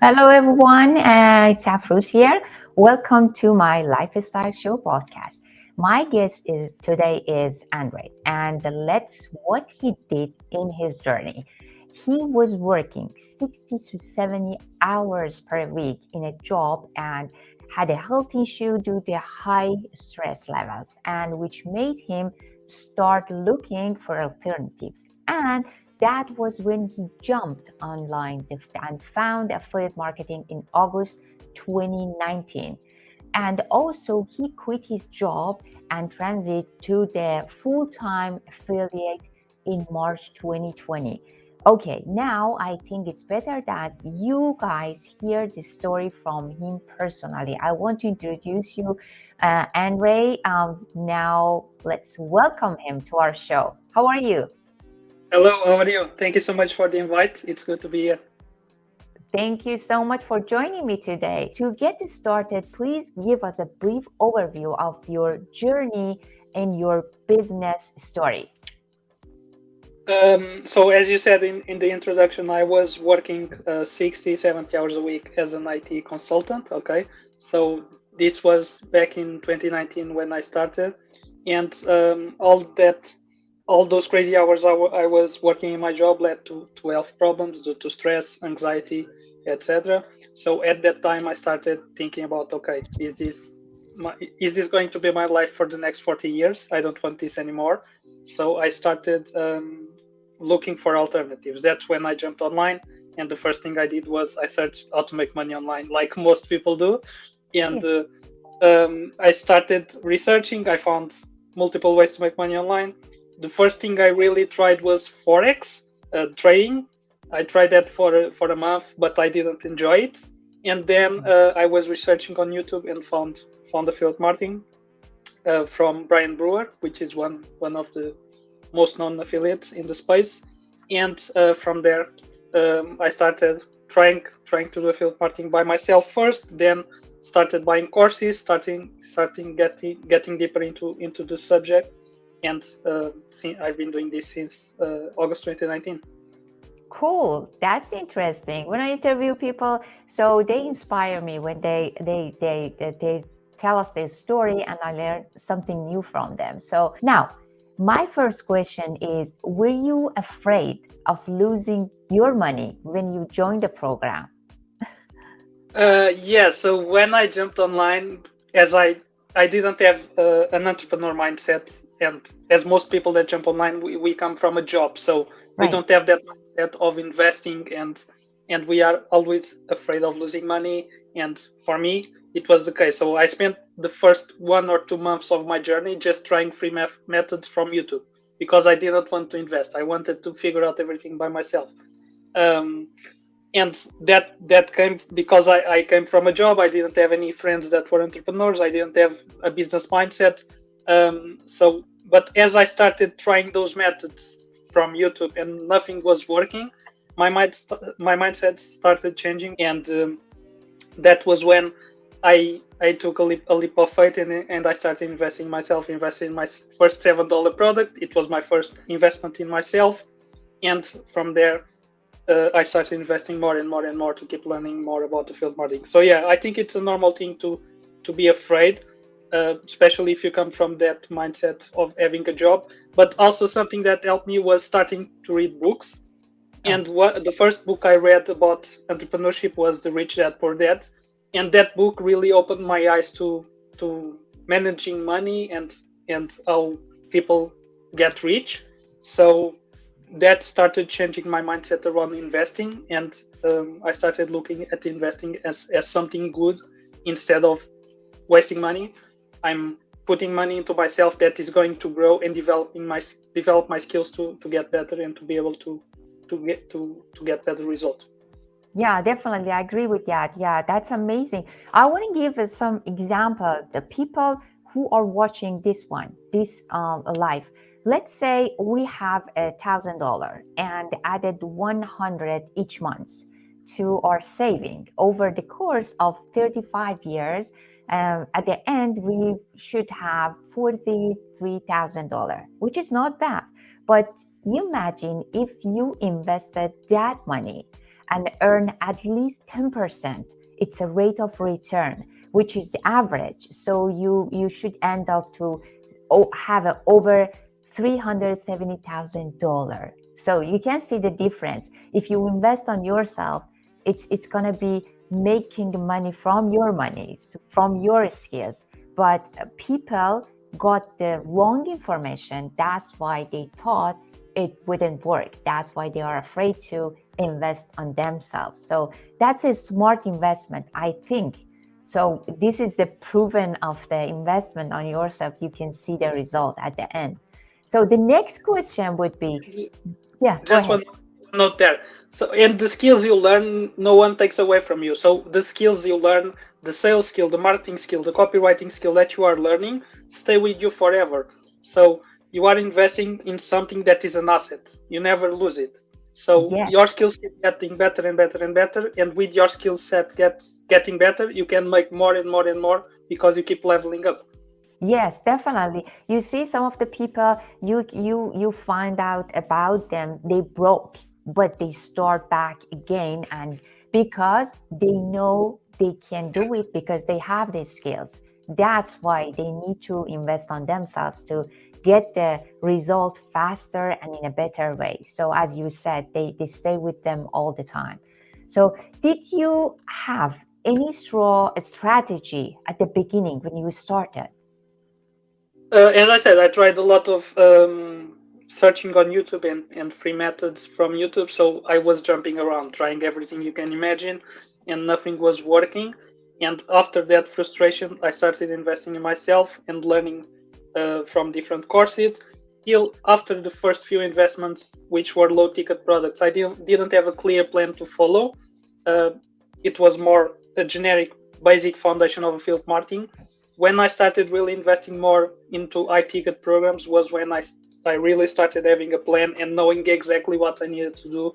Hello, everyone. It's Afruz here. Welcome to my Lifestyle Show broadcast. My guest is today is Andre, and let's what he did in his journey. He was working 60 to 70 hours per week in a job and had a health issue due to high stress levels, and which made him start looking for alternatives. And that was when he jumped online and found affiliate marketing in August 2019. And also, he quit his job and transited to the full time affiliate in March 2020. Okay, now I think it's better that you guys hear the story from him personally. I want to introduce you, Andre. Now, let's welcome him to our show. How are you? Hello, how are you? Thank you so much for the invite. It's good to be here. Thank you so much for joining me today. To get started, please give us a brief overview of your journey and your business story. So as you said in the introduction, I was working 60, 70 hours a week as an IT consultant. Okay. So this was back in 2019 when I started. And all those crazy hours I was working in my job led to health problems due to stress, anxiety, etc. So at that time, I started thinking about, okay, is this going to be my life for the next 40 years? I don't want this anymore. So I started looking for alternatives. That's when I jumped online, and the first thing I did was I searched how to make money online, like most people do. And Yes. I started researching. I found multiple ways to make money online. The first thing I really tried was forex trading. I tried that for a month, but I didn't enjoy it. And then I was researching on YouTube and found affiliate marketing from Brian Brewer, which is one of the most known affiliates in the space. And from there, I started trying to do affiliate marketing by myself first. Then started buying courses, starting getting deeper into the subject, and I've been doing this since August 2019. Cool. That's interesting. When I interview people, so they inspire me when they tell us their story and I learn something new from them. So now, my first question is, were you afraid of losing your money when you joined the program? Yeah, so when I jumped online, as I didn't have an entrepreneur mindset, and as most people that jump online, we come from a job, so we Right. don't have that mindset of investing, and we are always afraid of losing money. And for me, it was the case. So I spent the first 1 or 2 months of my journey just trying free methods from YouTube because I didn't want to invest. I wanted to figure out everything by myself. Um, and that came because I came from a job. I didn't have any friends that were entrepreneurs. I didn't have a business mindset. But as I started trying those methods from YouTube and nothing was working, my mindset started changing, and that was when I took a leap of faith, and I started investing in my first $7 product. It was my first investment in myself, and from there I started investing more and more and more to keep learning more about the field marketing. So yeah, I think it's a normal thing to be afraid, especially if you come from that mindset of having a job. But also something that helped me was starting to read books. Oh, And what the first book I read about entrepreneurship was The Rich Dad Poor Dad, and that book really opened my eyes to managing money and how people get rich. So that started changing my mindset around investing, and I started looking at investing as something good instead of wasting money. I'm putting money into myself that is going to grow and develop my skills to get better and to be able to get better results. yeah, definitely. I agree with that. Yeah, that's amazing. I want to give us some example. The people who are watching this live. Let's say we have $1,000 and added 100 each month to our saving over the course of 35 years. At the end, we should have $43,000, which is not bad. But you imagine if you invested that money and earn at least 10%. It's a rate of return, which is the average. So you should end up to have over $370,000. So you can see the difference. If you invest on yourself, it's gonna be making money from your monies, from your skills. But people got the wrong information. That's why they thought it wouldn't work. That's why they are afraid to invest on themselves. So that's a smart investment, I think. So this is the proven of the investment on yourself. You can see the result at the end. So the next question would be, yeah, go Just ahead. one note there. So, and the skills you learn, no one takes away from you. So the skills you learn, the sales skill, the marketing skill, the copywriting skill that you are learning, stay with you forever. So you are investing in something that is an asset. You never lose it. So Yes. your skills keep getting better and better and better, and with your skill set getting better, you can make more and more and more because you keep leveling up. Yes, definitely. You see some of the people you find out about them, they broke, but they start back again, and because they know they can do it because they have these skills. That's why they need to invest on themselves to get the result faster and in a better way. So as you said, they stay with them all the time. So did you have any strategy at the beginning when you started? As I said, I tried a lot of searching on YouTube and free methods from YouTube. So I was jumping around, trying everything you can imagine, and nothing was working. And after that frustration, I started investing in myself and learning from different courses. Till after the first few investments, which were low ticket products, I didn't have a clear plan to follow. Uh, it was more a generic, basic foundation of affiliate marketing. When I started really investing more into high ticket programs was when I really started having a plan and knowing exactly what I needed to do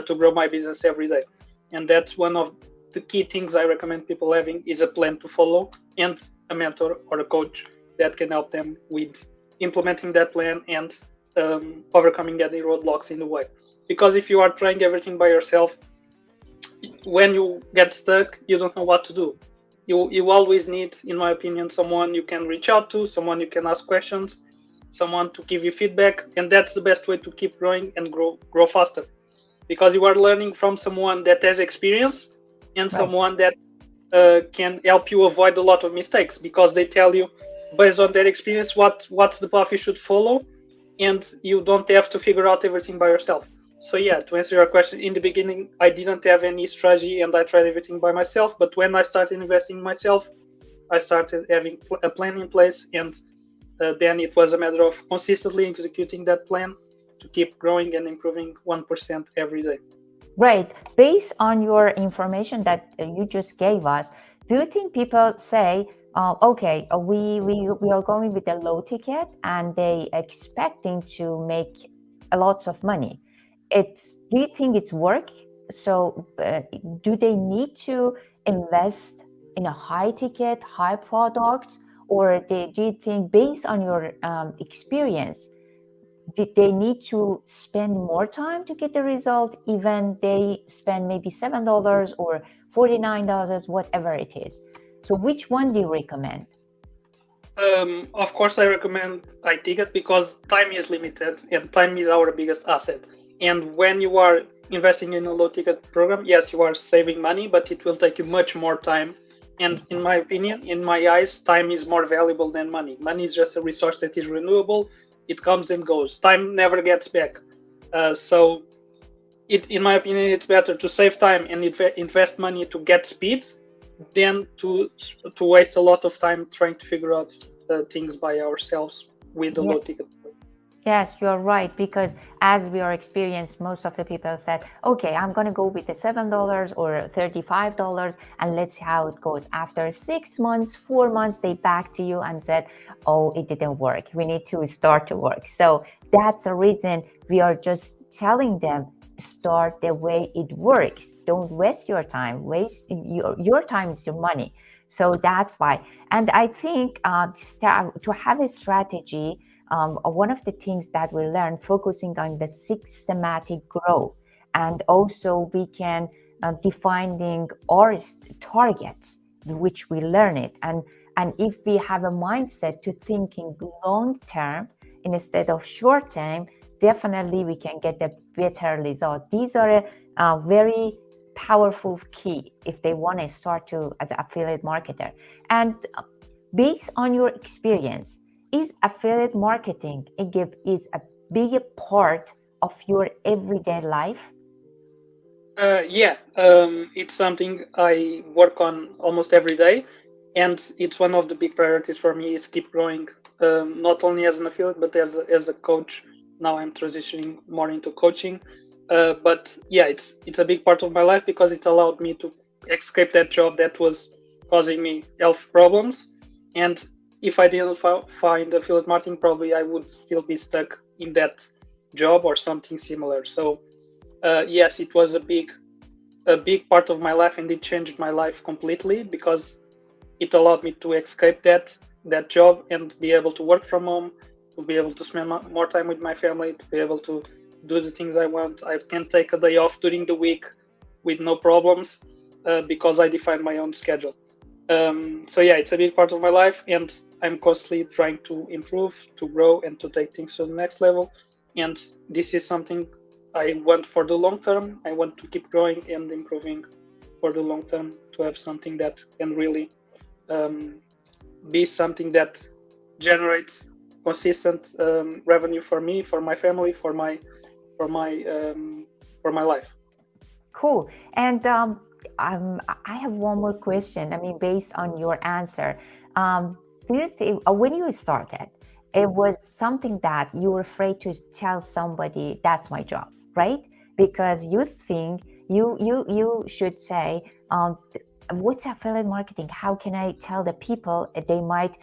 to grow my business every day. And that's one of the key things I recommend people having is a plan to follow and a mentor or a coach that can help them with implementing that plan and overcoming any roadblocks in the way. Because if you are trying everything by yourself, when you get stuck, you don't know what to do. You always need, in my opinion, someone you can reach out to, someone you can ask questions, someone to give you feedback, and that's the best way to keep growing and grow faster, because you are learning from someone that has experience and Right. someone that can help you avoid a lot of mistakes, because they tell you based on their experience what's the path you should follow, and you don't have to figure out everything by yourself. So yeah, to answer your question, in the beginning, I didn't have any strategy and I tried everything by myself. But when I started investing in myself, I started having a plan in place, and then it was a matter of consistently executing that plan to keep growing and improving 1% every day. Right. Based on your information that you just gave us, do you think people say, okay, we are going with a low ticket and they expecting to make a lots of money? Do you think it's work? So do they need to invest in a high ticket, high product, or do you think based on your experience, did they need to spend more time to get the result, even they spend maybe $7 or $49, whatever it is? So which one do you recommend? Of course, I recommend iTicket because time is limited and time is our biggest asset. And when you are investing in a low ticket program, yes, you are saving money, but it will take you much more time. And in my opinion, in my eyes, time is more valuable than money. Money is just a resource that is renewable. It comes and goes. Time never gets back. So, in my opinion, it's better to save time and invest money to get speed than to waste a lot of time trying to figure out things by ourselves with a Yeah. low ticket. Yes, you're right. Because as we are experienced, most of the people said, okay, I'm going to go with the $7 or $35 and let's see how it goes. After 6 months, 4 months, they back to you and said, oh, it didn't work. We need to start to work. So that's the reason we are just telling them, start the way it works. Don't waste your time. Waste your time is your money. So that's why. And I think to have a strategy, one of the things that we learn focusing on the systematic growth. and also we can defining our targets, which we learn it. And if we have a mindset to thinking long term instead of short term, definitely we can get a better result. These are a very powerful key if they want to start to as an affiliate marketer. And based on your experience, is affiliate marketing is a big part of your everyday life? Yeah, it's something I work on almost every day, and it's one of the big priorities for me is keep growing, not only as an affiliate but as a coach. Now I'm transitioning more into coaching, but yeah, it's a big part of my life because it allowed me to escape that job that was causing me health problems, and if I didn't find affiliate marketing, probably I would still be stuck in that job or something similar. So yes, it was a big part of my life, and it changed my life completely because it allowed me to escape that job and be able to work from home, to be able to spend more time with my family, to be able to do the things I want. I can take a day off during the week with no problems because I define my own schedule. So yeah, it's a big part of my life, and I'm constantly trying to improve, to grow, and to take things to the next level. And this is something I want for the long term. I want to keep growing and improving for the long term to have something that can really um, be something that generates consistent revenue for me, for my family, for my for my life. Cool. And I have one more question. I mean, based on your answer, do you think when you started, it was something that you were afraid to tell somebody that's my job, right? Because you think you should say, what's affiliate marketing? How can I tell the people? They might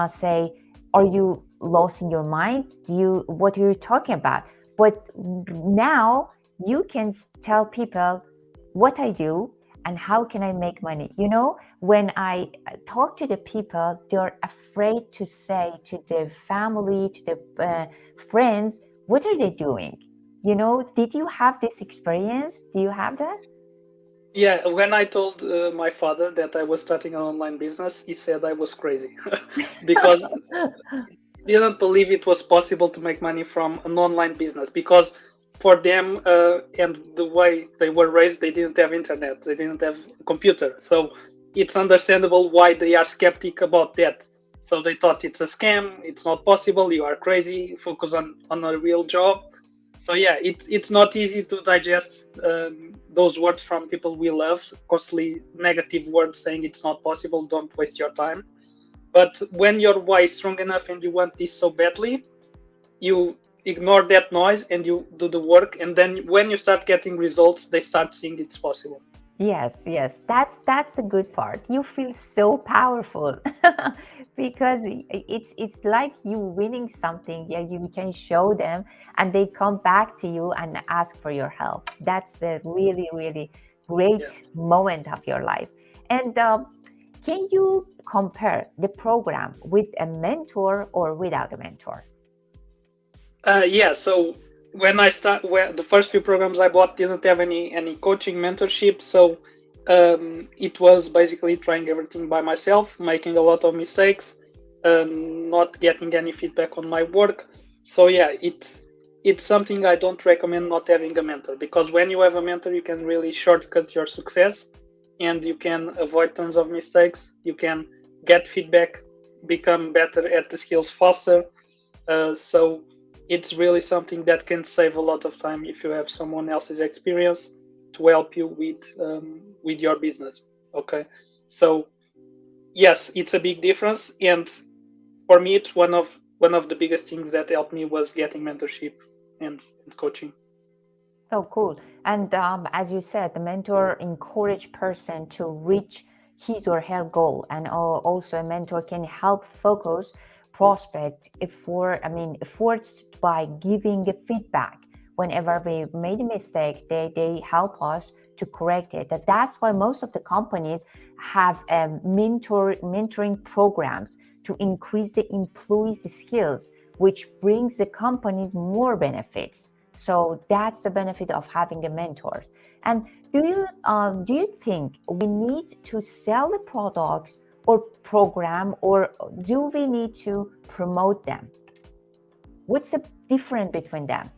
say, are you lost in your mind? What are you talking about? But now you can tell people what I do and how can I make money. When I talk to the people, they're afraid to say to their family, to their friends, what are they doing? Did you have this experience? Do you have that? Yeah, when I told my father that I was starting an online business, he said I was crazy because he didn't believe it was possible to make money from an online business because for them and the way they were raised, they didn't have internet, they didn't have a computer. So it's understandable why they are skeptic about that. So they thought it's a scam, it's not possible, you are crazy, focus on a real job. So yeah, it's not easy to digest those words from people we love, constantly negative words saying it's not possible, don't waste your time. But when your why is strong enough and you want this so badly, you ignore that noise and you do the work. And then when you start getting results, they start seeing it's possible. Yes, that's the good part. You feel so powerful because it's like you winning something. Yeah, you can show them, and they come back to you and ask for your help. That's a really, really Yeah. great moment of your life. And can you compare the program with a mentor or without a mentor? Yeah. So when I the first few programs I bought didn't have any coaching mentorship. So it was basically trying everything by myself, making a lot of mistakes, not getting any feedback on my work. So yeah, it's something I don't recommend not having a mentor, because when you have a mentor, you can really shortcut your success and you can avoid tons of mistakes. You can get feedback, become better at the skills faster. So it's really something that can save a lot of time if you have someone else's experience to help you with your business. Okay, so yes, it's a big difference, and for me, it's one of the biggest things that helped me was getting mentorship and coaching. Oh, cool. And as you said, the mentor encourage person to reach his or her goal, and also a mentor can help focus prospect efforts by giving a feedback. Whenever we made a mistake, they help us to correct it. That's why most of the companies have mentoring programs to increase the employees' skills, which brings the companies more benefits. So that's the benefit of having a mentor. And do you think we need to sell the products or program, or do we need to promote them? What's the difference between them?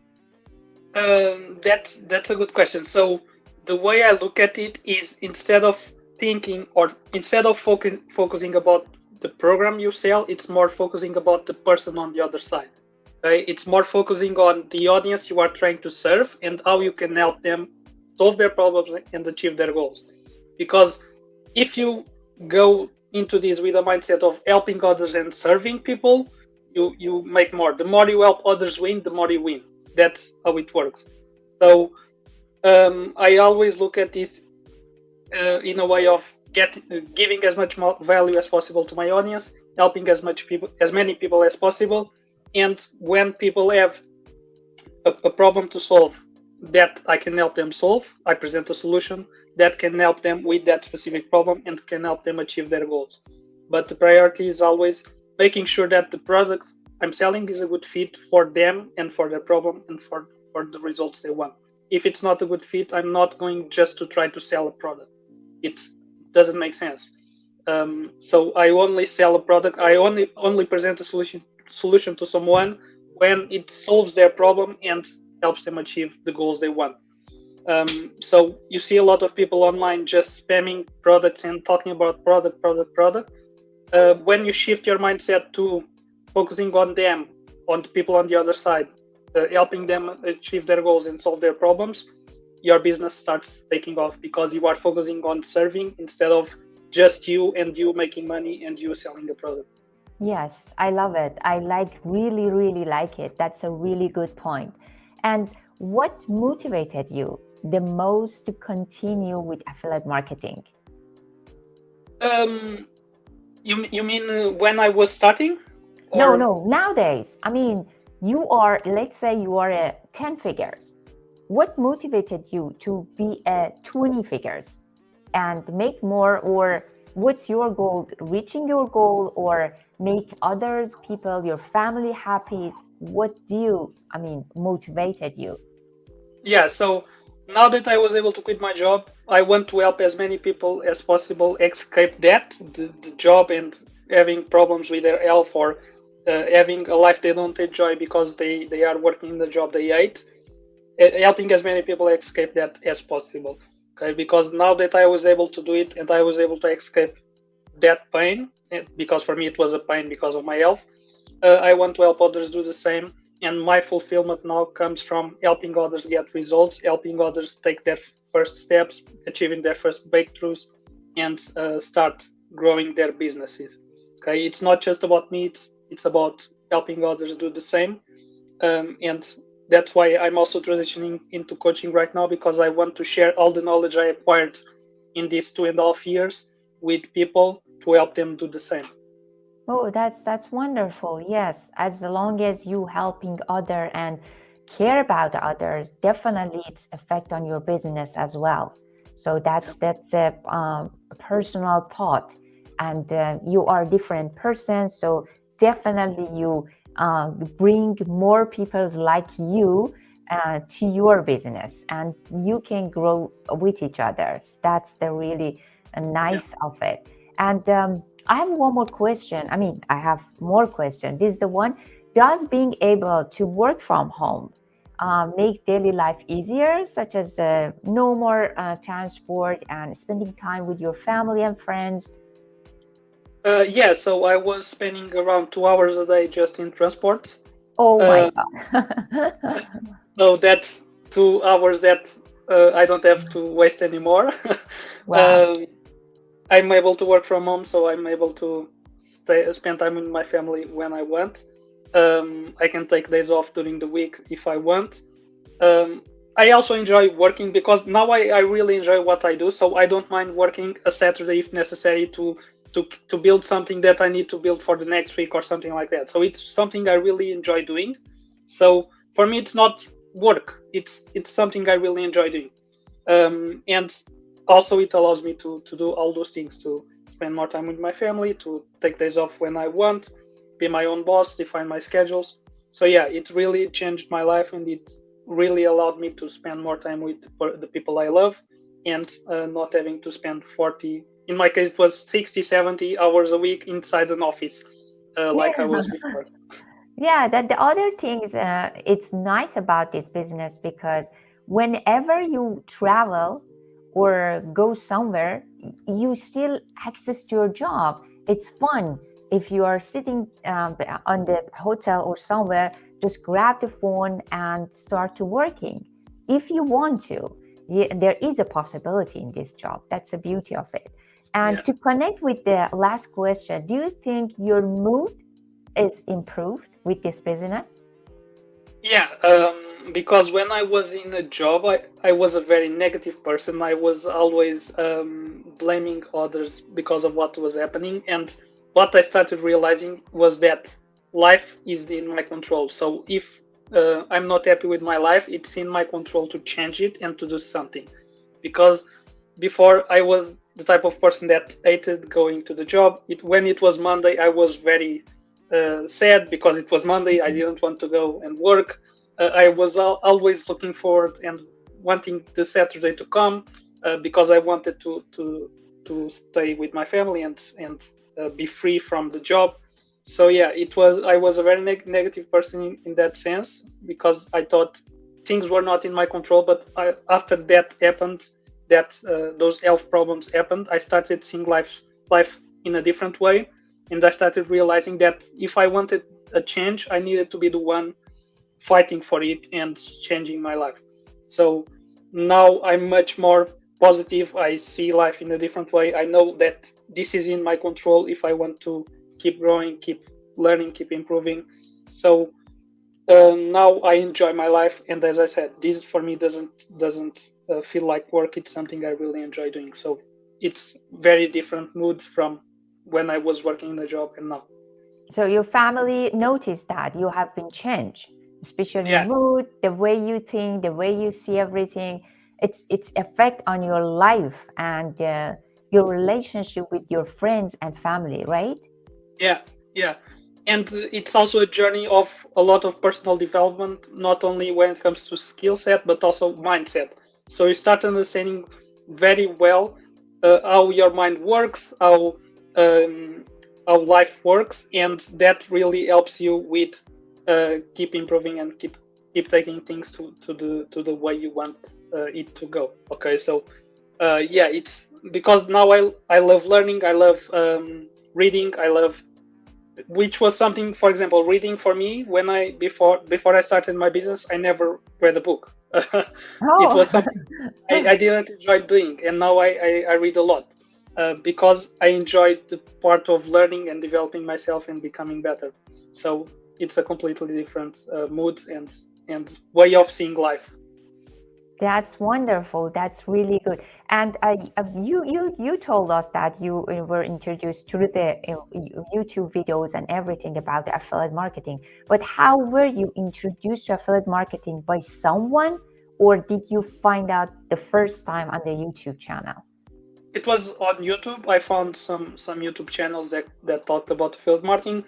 That's a good question. So the way I look at it is, instead of focusing about the program you sell, it's more focusing about the person on the other side. Okay? It's more focusing on the audience you are trying to serve and how you can help them solve their problems and achieve their goals. Because if you go into this with a mindset of helping others and serving people, you make more. The more you help others win, the more you win. That's how it works. So I always look at this in a way of giving as much value as possible to my audience, helping as many people as possible, and when people have a problem to solve that I can help them solve, I present a solution that can help them with that specific problem and can help them achieve their goals. But the priority is always making sure that the product I'm selling is a good fit for them and for their problem and for the results they want. If it's not a good fit, I'm not going just to try to sell a product. It doesn't make sense. So I only sell a product. I only present a solution to someone when it solves their problem and helps them achieve the goals they want. So you see a lot of people online just spamming products and talking about product. When you shift your mindset to focusing on them, on the people on the other side, helping them achieve their goals and solve their problems, your business starts taking off because you are focusing on serving instead of just you making money and you selling the product. Yes, I love it. I really like it. That's a really good point. And what motivated you the most to continue with affiliate marketing? You mean when I was starting? Or... No, nowadays. I mean, let's say you are at 10 figures. What motivated you to be at 20 figures and make more? Or what's your goal? Reaching your goal or make others, people, your family happy? What motivated you? Yeah, so now that I was able to quit my job, I want to help as many people as possible escape that, the job and having problems with their health or having a life they don't enjoy because they are working in the job they hate, helping as many people escape that as possible. Okay, because now that I was able to do it and I was able to escape that pain, because for me it was a pain because of my health, I want to help others do the same. And my fulfillment now comes from helping others get results, helping others take their first steps, achieving their first breakthroughs, and start growing their businesses. Okay, it's not just about me; it's about helping others do the same. And that's why I'm also transitioning into coaching right now, because I want to share all the knowledge I acquired in these 2.5 years with people to help them do the same. Oh, that's wonderful. Yes, as long as you helping other and care about others, definitely it's effect on your business as well. So that's a personal thought, and you are different person. So definitely you bring more people like you to your business, and you can grow with each other. That's the really nice of it. And I have one more question. I have more questions. This is the one. Does being able to work from home make daily life easier, such as no more transport and spending time with your family and friends? Yeah, so I was spending around 2 hours a day just in transport. Oh my God. So that's 2 hours that I don't have to waste anymore. Wow. I'm able to work from home, so I'm able to spend time with my family when I want. I can take days off during the week if I want. I also enjoy working because now I really enjoy what I do, so I don't mind working a Saturday if necessary to build something that I need to build for the next week or something like that. So it's something I really enjoy doing. So for me, it's not work. It's something I really enjoy doing. And also it allows me to do all those things, to spend more time with my family, to take days off when I want, be my own boss, define my schedules. So yeah, it really changed my life, and it really allowed me to spend more time with the people I love, and not having to spend 40, in my case it was 60, 70 hours a week inside an office, like I was before. Yeah, that the other things, it's nice about this business because whenever you travel or go somewhere, you still access to your job. It's fun. If you are sitting on the hotel or somewhere, just grab the phone and start to working. If you want to, there is a possibility in this job. That's the beauty of it. And Yeah. to connect with the last question, do you think your mood is improved with this business? Yeah, because when I was in a job, I was a very negative person. I was always blaming others because of what was happening. And what I started realizing was that life is in my control. So if I'm not happy with my life, it's in my control to change it and to do something. Because before I was the type of person that hated going to the job. When it was Monday, I was very sad because it was Monday. I didn't want to go and work. I was always looking forward and wanting the Saturday to come because I wanted to stay with my family and be free from the job. So yeah, I was a very negative person in that sense because I thought things were not in my control. But after that happened, that those health problems happened, I started seeing life in a different way, and I started realizing that if I wanted a change, I needed to be the one fighting for it and changing my life. So now I'm much more positive. I see life in a different way. I know that this is in my control if I want to keep growing, keep learning, keep improving. So now I enjoy my life, and as I said, this for me doesn't feel like work. It's something I really enjoy doing. So it's very different moods from when I was working in a job and now. So your family noticed that you have been changed, especially Yeah, mood, the way you think, the way you see everything. It's effect on your life and your relationship with your friends and family, right? yeah, yeah. And it's also a journey of a lot of personal development, not only when it comes to skill set, but also mindset. So you start understanding very well how your mind works, um, how life works, and that really helps you with keep improving and keep taking things to the way you want it to go. Okay, so yeah, it's because now I love learning, I love reading, I love, which was something, for example, reading for me when before I started my business, I never read a book. It Oh, was something I didn't enjoy doing, and now I read a lot because I enjoyed the part of learning and developing myself and becoming better. So it's a completely different mood and way of seeing life. that's wonderful. That's really good. And you told us that you were introduced through the YouTube videos and everything about the affiliate marketing. But how were you introduced to affiliate marketing by someone, or did you find out the first time on the YouTube channel? It was on YouTube. I found some YouTube channels that talked about field marketing.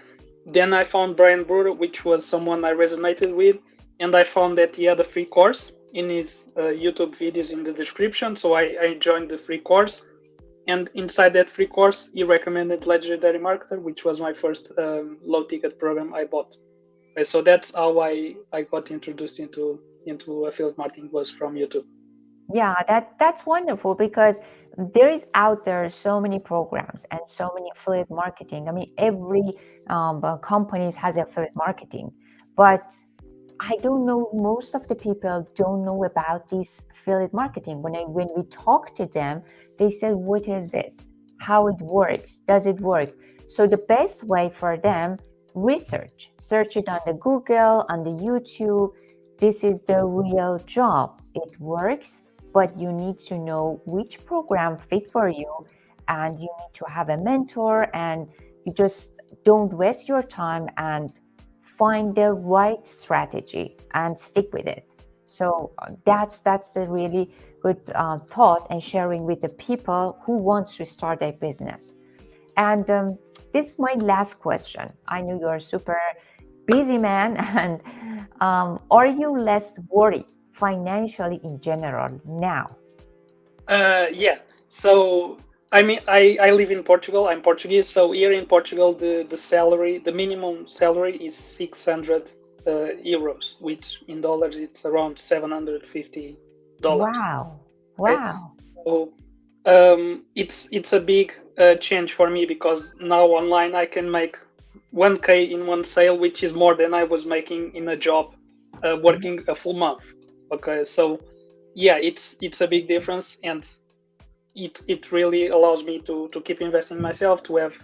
Then I found Brian Brewer, which was someone I resonated with, and I found that he had a free course in his YouTube videos in the description. So I joined the free course, and inside that free course, he recommended Legendary Marketer, which was my first low ticket program I bought. So that's how I got introduced into affiliate marketing, was from YouTube. Yeah, that's wonderful because there is out there so many programs and so many affiliate marketing. I mean, every companies has affiliate marketing, but I don't know. Most of the people don't know about this affiliate marketing. When we talk to them, they say, "What is this? How it works? Does it work?" So the best way for them, research, search it on the Google, on the YouTube. This is the real job. It works, but you need to know which program fit for you, and you need to have a mentor, and you just don't waste your time and find the right strategy and stick with it. So that's a really good thought and sharing with the people who wants to start a business. And this is my last question. I know you are super busy man. And are you less worried financially in general now? Yeah. So I mean, I live in Portugal. I'm Portuguese. So here in Portugal, the salary, the minimum salary is 600 euros, which in dollars it's around $750. Wow. Okay. Wow. So it's a big change for me because now online I can make 1K in one sale, which is more than I was making in a job working a full month. Okay, so yeah, it's a big difference, and it really allows me to keep investing in myself, to have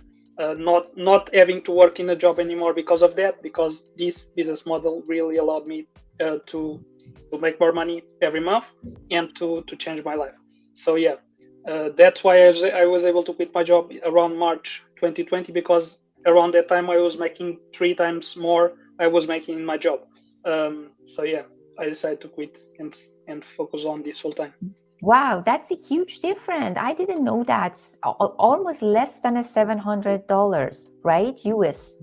not having to work in a job anymore because of that, because this business model really allowed me to make more money every month and to change my life. So yeah, that's why I was able to quit my job around March 2020, because around that time I was making 3 times more I was making in my job. So yeah, I decided to quit and focus on this full time. Wow, that's a huge difference. I didn't know that. Almost less than a $700, right? US.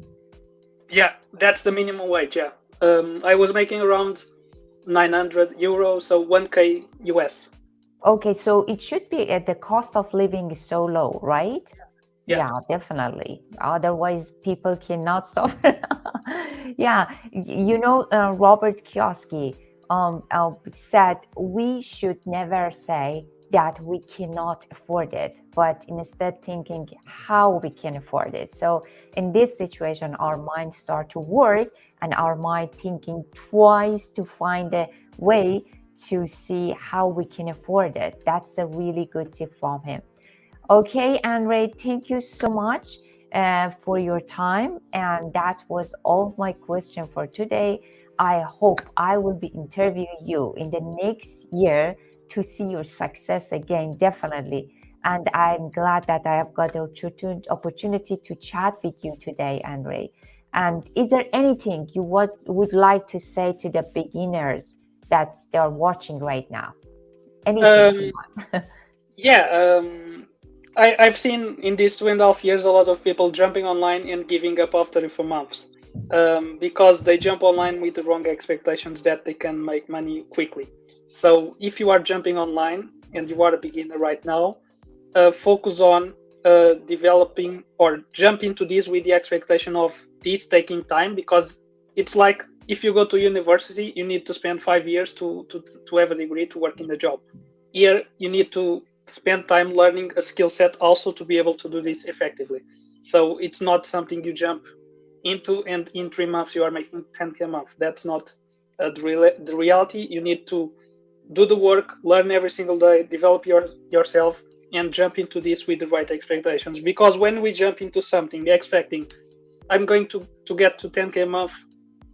Yeah, that's the minimum wage. Yeah, I was making around 900 euros, so 1K US. Okay, so it should be at the cost of living is so low, right? Yeah. Yeah, definitely. Otherwise, people cannot suffer. Yeah, Robert Kiyosaki said we should never say that we cannot afford it, but instead thinking how we can afford it. So in this situation, our minds start to work and our mind thinking twice to find a way to see how we can afford it. That's a really good tip from him. Okay, Andre, thank you so much for your time. And that was all of my question for today. I hope I will be interviewing you in the next year to see your success again, definitely. And I'm glad that I have got the opportunity to chat with you today, Andre. And is there anything you would like to say to the beginners that they are watching right now? Anything you Um, want? yeah, I've seen in these 2.5 years a lot of people jumping online and giving up after 4 months, because they jump online with the wrong expectations that they can make money quickly. So if you are jumping online and you are a beginner right now, focus on developing, or jump into this with the expectation of this taking time, because it's like if you go to university, you need to spend 5 years to have a degree to work in the job. Here, you need to spend time learning a skill set also to be able to do this effectively. So it's not something you jump into and in 3 months you are making 10K a month. That's not the reality. You need to do the work, learn every single day, develop yourself, and jump into this with the right expectations. Because when we jump into something expecting I'm going to get to 10K a month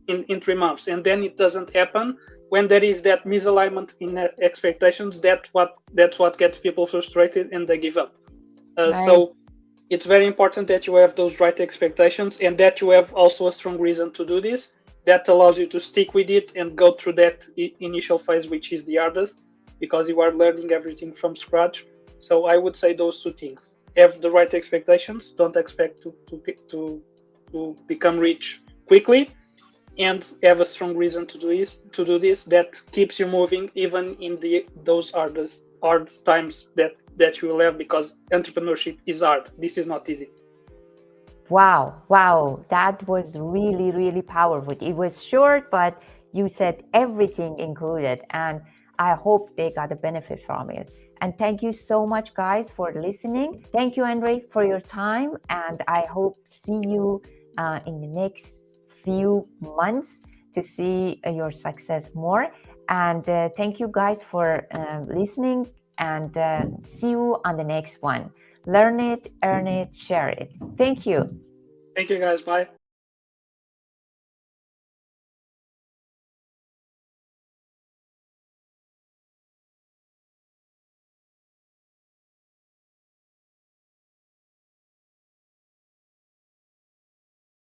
in 3 months, and then it doesn't happen, when there is that misalignment in expectations, that's what gets people frustrated and they give up. Right. So it's very important that you have those right expectations, and that you have also a strong reason to do this, that allows you to stick with it and go through that initial phase, which is the hardest, because you are learning everything from scratch. So I would say those two things: have the right expectations, don't expect to become rich quickly, and have a strong reason to do this that keeps you moving even in those hard times that you will have, because entrepreneurship is hard. This is not easy. Wow, that was really, really powerful. It was short, but you said everything included, and I hope they got a benefit from it. And thank you so much, guys, for listening. Thank you, Andre, for your time, and I hope see you in the next few months to see your success more. And thank you, guys, for listening, and see you on the next one. Learn it, earn it, share it. Thank you. Thank you, guys. Bye.